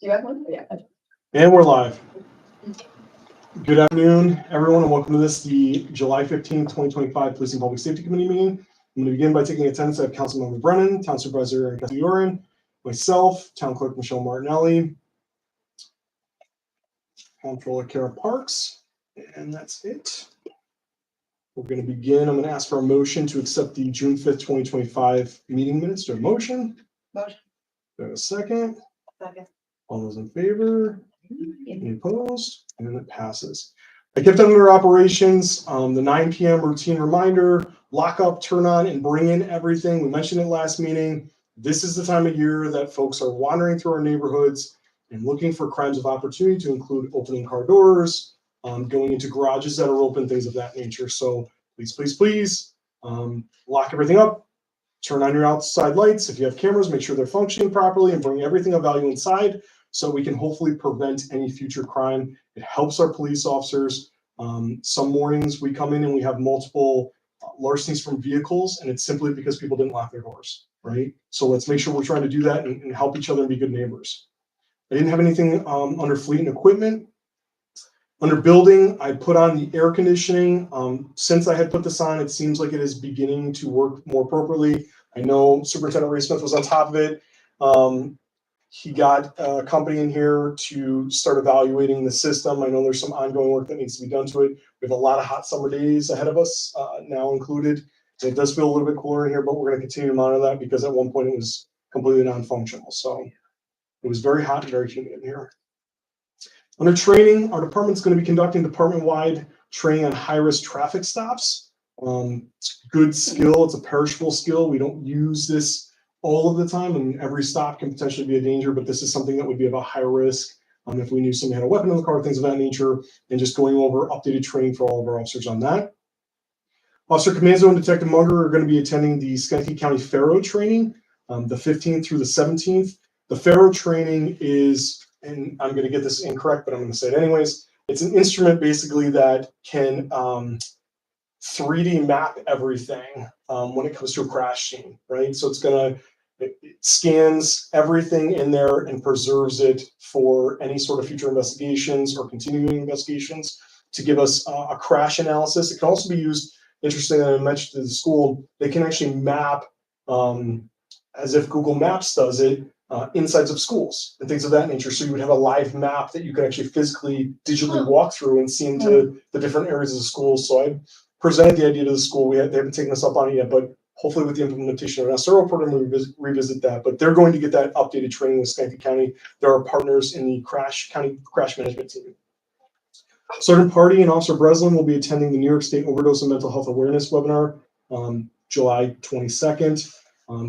Do you have one? Yeah. And we're live. Good afternoon, everyone, and welcome to the July 15th, 2025 Policing Public Safety Committee meeting. I'm going to begin by taking attendance. I have Councilmember Brennan, Town Supervisor Aaron Castillorin, myself, Town Clerk Michelle Martinelli, Comptroller Kara Parks, and that's it. We're going to begin. I'm going to ask for a motion to accept the June 5th, 2025 meeting minutes. Do I have a motion? Motion. Do I have a second? Second. All those in favor? Any opposed? And then it passes. I kept under operations the 9 p.m. routine reminder, lock up, turn on, and bring in everything. We mentioned it last meeting. This is the time of year that folks are wandering through our neighborhoods and looking for crimes of opportunity, to include opening car doors, going into garages that are open, things of that nature. So please, lock everything up, turn on your outside lights. If you have cameras, make sure they're functioning properly, and bring everything of value inside so we can hopefully prevent any future crime. It helps our police officers. Some mornings we come in and we have multiple larcenies from vehicles, and it's simply because people didn't lock their doors, right? So let's make sure we're trying to do that and help each other and be good neighbors. I didn't have anything under fleet and equipment. Under building, I put on the air conditioning. Since I had put this on, it seems like it is beginning to work more appropriately. I know Superintendent Ray Smith was on top of it. He got a company in here to start evaluating the system. I know there's some ongoing work that needs to be done to it. We have a lot of hot summer days ahead of us, now included. It does feel a little bit cooler in here, but we're going to continue to monitor that because at one point it was completely non-functional. So it was very hot and very humid in here. Under training, our department's going to be conducting department-wide training on high-risk traffic stops. Good skill. It's a perishable skill. We don't use this all of the time, and every stop can potentially be a danger, but this is something that would be of a high risk if we knew somebody had a weapon in the car, things of that nature, and just going over updated training for all of our officers on that. Officer Comanzo and Detective Munger are going to be attending the Schenectady County Faro training, the 15th through the 17th. The Faro training is, and I'm going to get this incorrect, but I'm going to say it anyways, it's an instrument basically that can 3D map everything when it comes to a crash scene, right? So it scans everything in there and preserves it for any sort of future investigations or continuing investigations to give us a crash analysis. It can also be used, interestingly, I mentioned to the school, they can actually map, as if Google Maps does it, insides of schools and things of that nature. So you would have a live map that you could actually physically, digitally walk through and see into the different areas of the school. So I presented the idea to the school. They haven't taken us up on it yet, but hopefully with the implementation of an SRO program, we'll revisit that. But they're going to get that updated training with Schenectady County. They're our partners in the county crash management team. Sergeant Party and Officer Breslin will be attending the New York State Overdose and Mental Health Awareness webinar July 22nd.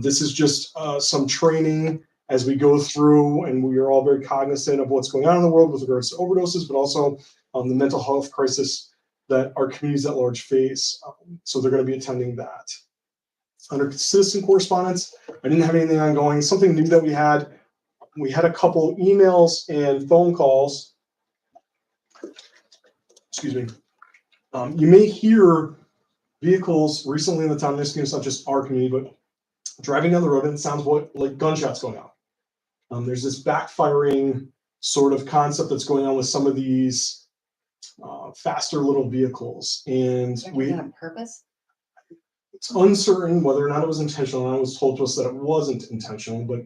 This is just some training as we go through, and we are all very cognizant of what's going on in the world with regards to overdoses, but also the mental health crisis that our communities at large face. So they're going to be attending that. Under citizen correspondence, I didn't have anything ongoing. Something new that we had a couple emails and phone calls. Excuse me. You may hear vehicles recently in the town of Niskayuna, it's not just our community, but driving down the road, and it sounds like gunshots going off. There's this backfiring sort of concept that's going on with some of these faster little vehicles, and on purpose. It's uncertain whether or not it was intentional. And I was told to us that it wasn't intentional, but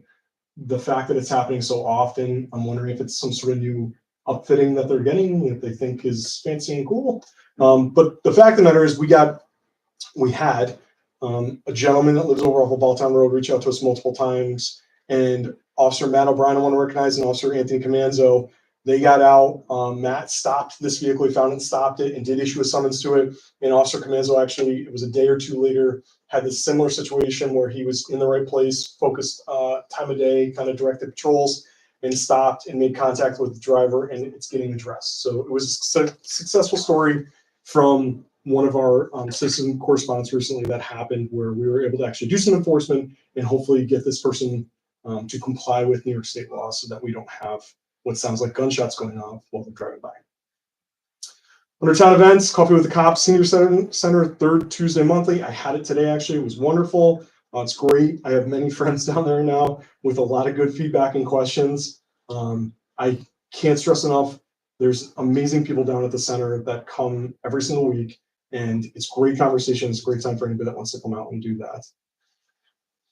the fact that it's happening so often, I'm wondering if it's some sort of new upfitting that they're getting, if they think is fancy and cool. But the fact of the matter is, we had a gentleman that lives over off of Balltown Road reach out to us multiple times, and Officer Matt O'Brien, I want to recognize, and Officer Anthony Comanzo, they got out. Matt stopped this vehicle. He found it and stopped it and did issue a summons to it. And Officer Comanzo, actually, it was a day or two later, had this similar situation where he was in the right place, focused time of day, kind of directed patrols, and stopped and made contact with the driver, and it's getting addressed. So it was a successful story from one of our citizen correspondents recently that happened, where we were able to actually do some enforcement and hopefully get this person to comply with New York State law so that we don't have what sounds like gunshots going off while they're driving by. Under town events, Coffee with the Cops Senior Center, third Tuesday monthly. I had it today, actually. It was wonderful. It's great. I have many friends down there now with a lot of good feedback and questions. I can't stress enough, there's amazing people down at the center that come every single week, and it's great conversations, great time for anybody that wants to come out and do that.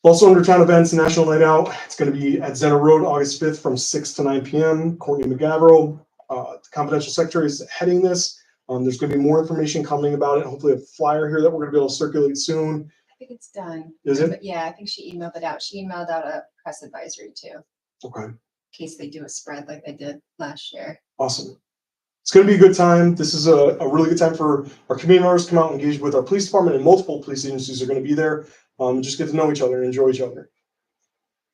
Also under town events, National Night Out, it's going to be at Center Road, August 5th from 6 to 9 p.m. Courtney McGavro, the confidential secretary, is heading this. There's going to be more information coming about it. Hopefully a flyer here that we're going to be able to circulate soon. I think it's done. Is it? But yeah, I think she emailed it out. She emailed out a press advisory too, Okay, in case they do a spread like they did last year. awesome. It's going to be a good time. This is a really good time for our community members to come out and engage with our police department, and multiple police agencies are going to be there. Just get to know each other and enjoy each other.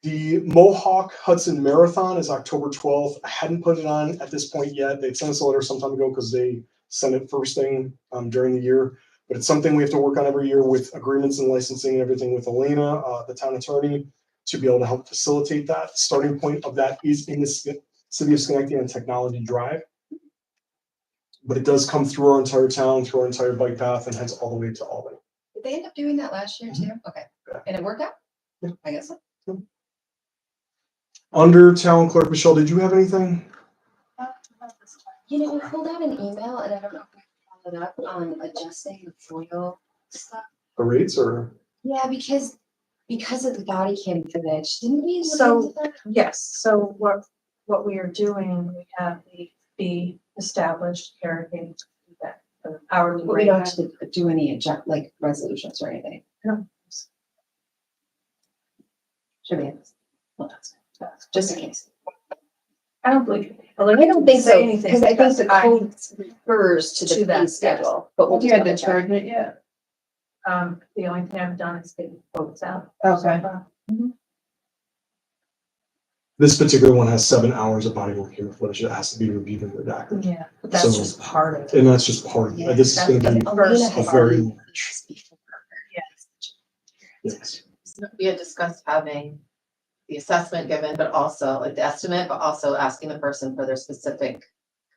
The Mohawk Hudson Marathon is October 12th. I hadn't put it on at this point yet. They sent us a letter some time ago because they send it first thing during the year. But it's something we have to work on every year with agreements and licensing and everything with Elena, the town attorney, to be able to help facilitate that. Starting point of that is in the city of Schenectady on Technology Drive. But it does come through our entire town, through our entire bike path, and heads all the way to Albany. Did they end up doing that last year too? Okay. Yeah. And it worked out? Yeah. I guess so. Under town clerk, Michelle, did you have anything? You know, we pulled out an email and I don't know if we followed up on adjusting the foil stuff. The rates or? Yeah, because of the body cam footage, didn't we? look So- into that? Yes, so what we are doing, we have the fee established, Eric, that hourly But we rate. don't have to do any like resolutions or anything. No. Should be. Well, that's just in case. I don't believe. I don't think so, anything because I think the I- code refers to To the that, fee yes. schedule, but we'll You just had double the check. charge it yet? The only thing I've done is get quotes out. Okay. This particular one has 7 hours of body work camera footage that has to be reviewed and redacted. Yeah, but that's So- just part of it. And that's just part of it. This is that's going to the be first Elena has a very done large. this before. Yes. Yes. We had discussed having the assessment given, but also like the estimate, but also asking the person for their specific,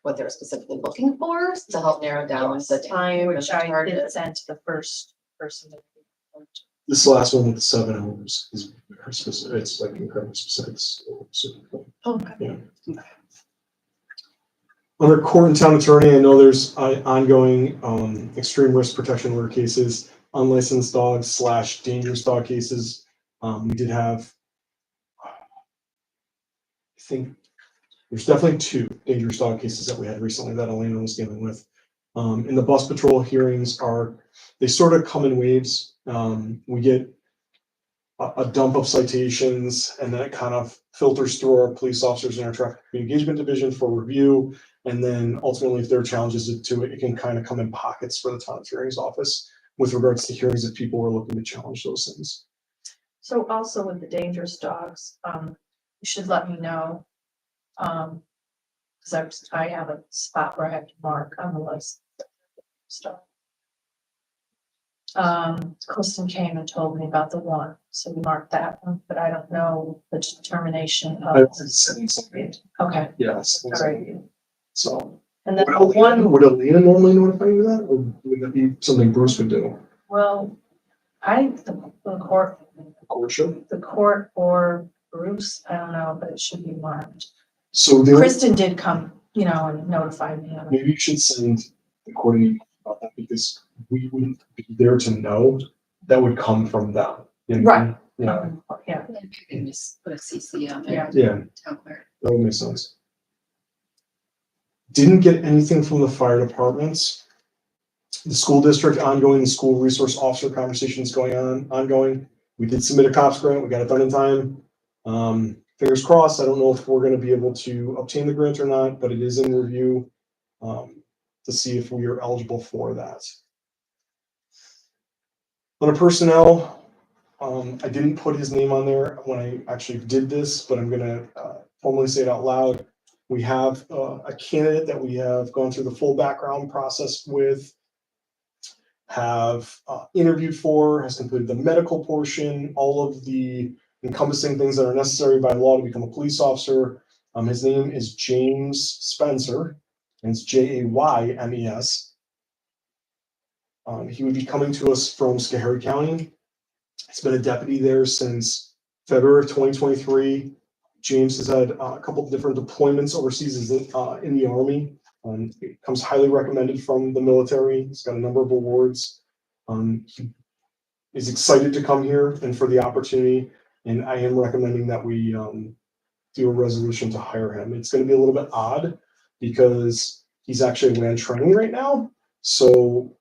what they're specifically looking for to help narrow down the time and the Which I did target. send to the first person. that we worked. This last one with the 7 hours is very specific. It's like incredibly specific. Okay. Under court and town attorney, I know there's ongoing extreme risk protection order cases, unlicensed dogs / dangerous dog cases. We did have, I think, there's definitely 2 dangerous dog cases that we had recently that Elena was dealing with. And the bus patrol hearings they sort of come in waves. We get a dump of citations, and then it kind of filters through our police officers in our traffic engagement division for review. And then ultimately, if there are challenges to it, it can kind of come in pockets for the town attorney's office with regards to hearings if people are looking to challenge those things. So also with the dangerous dogs, you should let me know. Cause I have a spot where I have to mark on the list. Stuff. Kristen came and told me about the one, so we marked that one, but I don't know the determination of. I've seen something. Okay, Yes. all right. So And then would the one, would Alina normally notify you of that, or would that be something Bruce would do? well, the court or Bruce, I don't know, but it should be marked. So the Kristen did come, and notify me of it. maybe you should send the court an email about that, because we wouldn't be there to know. That would come from them. You know what I mean? Yeah, Yeah, You can just put a CC on there. Yeah. yeah, Town clerk. that would make sense. Didn't get anything from the fire departments. The school district ongoing school resource officer conversations ongoing. We did submit a COPS grant. We got it done in time. Fingers crossed. I don't know if we're going to be able to obtain the grant or not, but it is in review to see if we are eligible for that. Under personnel, I didn't put his name on there when I actually did this, but I'm going to formally say it out loud. We have a candidate that we have gone through the full background process with, have interviewed for, has completed the medical portion, all of the encompassing things that are necessary by law to become a police officer. His name is James Spencer, and it's Jaymes. He would be coming to us from Schoharie County. He's been a deputy there since February of 2023. James has had a couple of different deployments overseas in the Army. It comes highly recommended from the military. He's got a number of awards. He is excited to come here and for the opportunity. And I am recommending that we do a resolution to hire him. It's going to be a little bit odd because he's actually away on training right now. So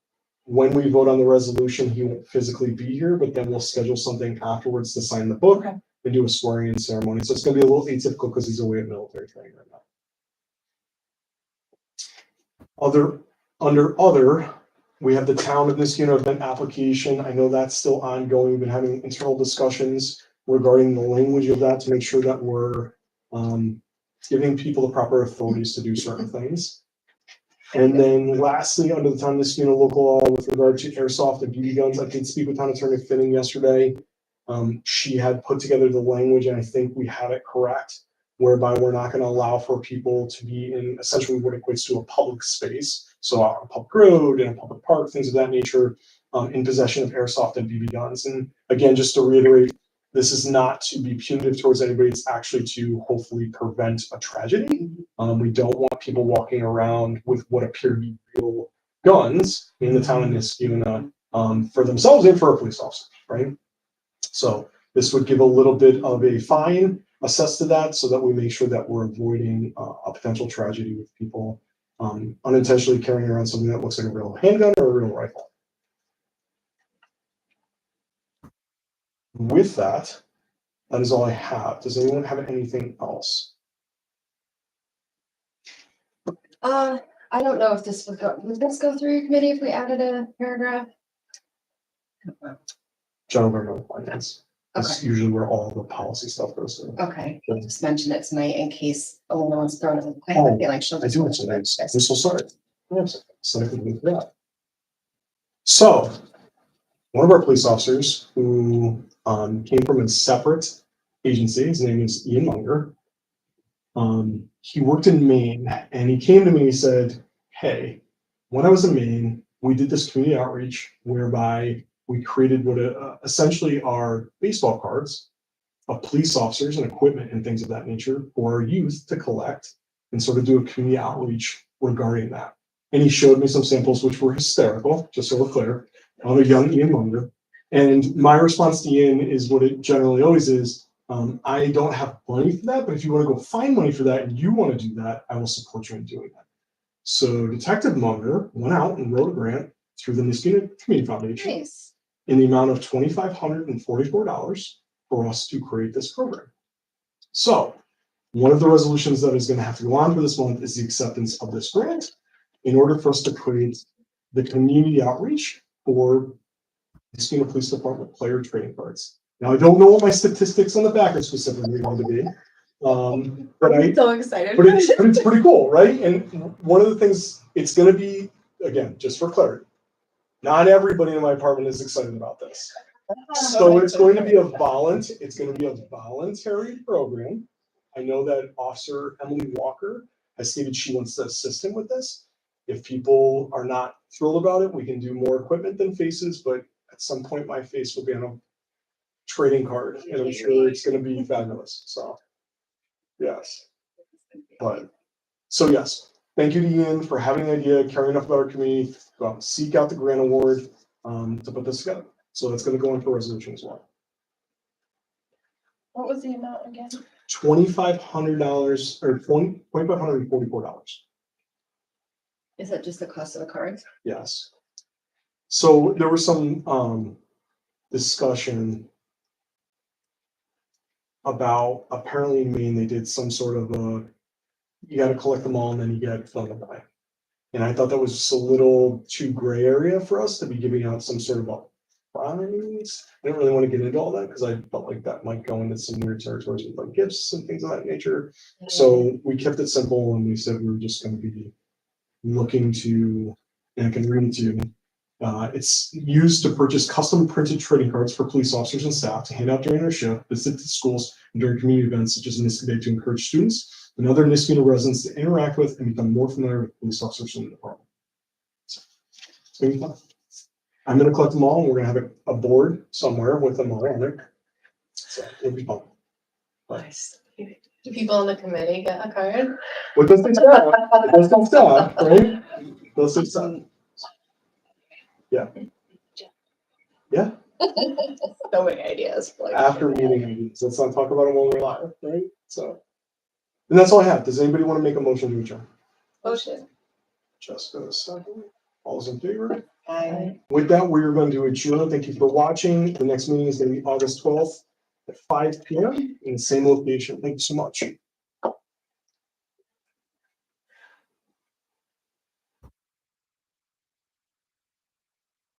when we vote on the resolution, he won't physically be here, but then we'll schedule something afterwards to sign the book Okay. and do a swearing in ceremony. So it's going to be a little atypical because he's away at military training right now. Under other, we have the town of Niskuna event application. I know that's still ongoing. We've been having internal discussions regarding the language of that to make sure that we're giving people the proper authorities to do certain things. And then lastly, under the town of Niskuna local law with regard to airsoft and BB guns, I did speak with town attorney Finning yesterday. She had put together the language and I think we have it correct, whereby we're not going to allow for people to be in essentially what equates to a public space. So on a public road, in a public park, things of that nature, in possession of airsoft and BB guns. And again, just to reiterate, this is not to be punitive towards anybody. It's actually to hopefully prevent a tragedy. We don't want people walking around with what appear to be real guns in the town of Niskuna for themselves and for a police officer, right? So this would give a little bit of a fine assessed to that so that we make sure that we're avoiding a potential tragedy with people unintentionally carrying around something that looks like a real handgun or a real rifle. With that, that is all I have. Does anyone have anything else? I don't know if this would this go through your committee if we added a paragraph? General government finance. That's Okay. usually where all the policy stuff goes through. Okay, I'll just mention it tonight in case Elena wants thrown in. I have a feeling she'll. I do actually. I'm so sorry. So I can do that. So, one of our police officers who came from a separate agency, his name is Ian Munger. He worked in Maine and he came to me and he said, hey, when I was in Maine, we did this community outreach whereby we created what essentially are baseball cards of police officers and equipment and things of that nature for our youth to collect and sort of do a community outreach regarding that. And he showed me some samples which were hysterical, just so we're clear, on a young Ian Munger. And my response to Ian is what it generally always is. I don't have money for that, but if you want to go find money for that and you want to do that, I will support you in doing that. So Detective Munger went out and wrote a grant through the Niskuna Community Foundation Nice. in the amount of $2,544 for us to create this program. So one of the resolutions that is going to have to go on for this month is the acceptance of this grant in order for us to create the community outreach for the Niskuna Police Department player trading cards. Now, I don't know what my statistics on the back are specifically going to be, but I'm so excited. but it's pretty cool, right? And one of the things it's going to be, again, just for clarity, not everybody in my apartment is excited about this. So it's going to be a voluntary program. I know that Officer Emily Walker has stated she wants to assist him with this. If people are not thrilled about it, we can do more equipment than faces, but at some point my face will be on a trading card and I'm sure it's going to be fabulous. So yes, but so yes, thank you to Ian for having the idea, caring enough about our community, go out and seek out the grant award to put this together. So that's going to go into resolution as well. What was the amount again? $2,500 or $2,544. Is that just the cost of the cards? Yes. So there was some discussion about apparently in Maine they did some sort of you got to collect them all and then you get funded by. And I thought that was just a little too gray area for us to be giving out some sort of a prize. I didn't really want to get into all that because I felt like that might go into some weird territories with like gifts and things of that nature. So we kept it simple and we said we were just going to be looking to, and I can read it to you. It's used to purchase custom printed trading cards for police officers and staff to hand out during their shift, visit the schools, and during community events such as Niskuna Day to encourage students and other Niskuna residents to interact with and become more familiar with police officers in the department. So, it's going to be fun. I'm going to collect them all and we're going to have a board somewhere with them all on it. So it'll be fun. But, Nice. Do people on the committee get a card? What does it say? It does say staff, right? It does say staff. Yeah, So many ideas. for, like, after meeting meetings. Let's not talk about them while we're live, right? So. And that's all I have. Does anybody want to make a motion to adjourn? Motion. Just a second. All's in favor? Aye. With that, we are going to adjourn. Thank you for watching. The next meeting is going to be August 12th at 5 p.m. in the same location. Thank you so much.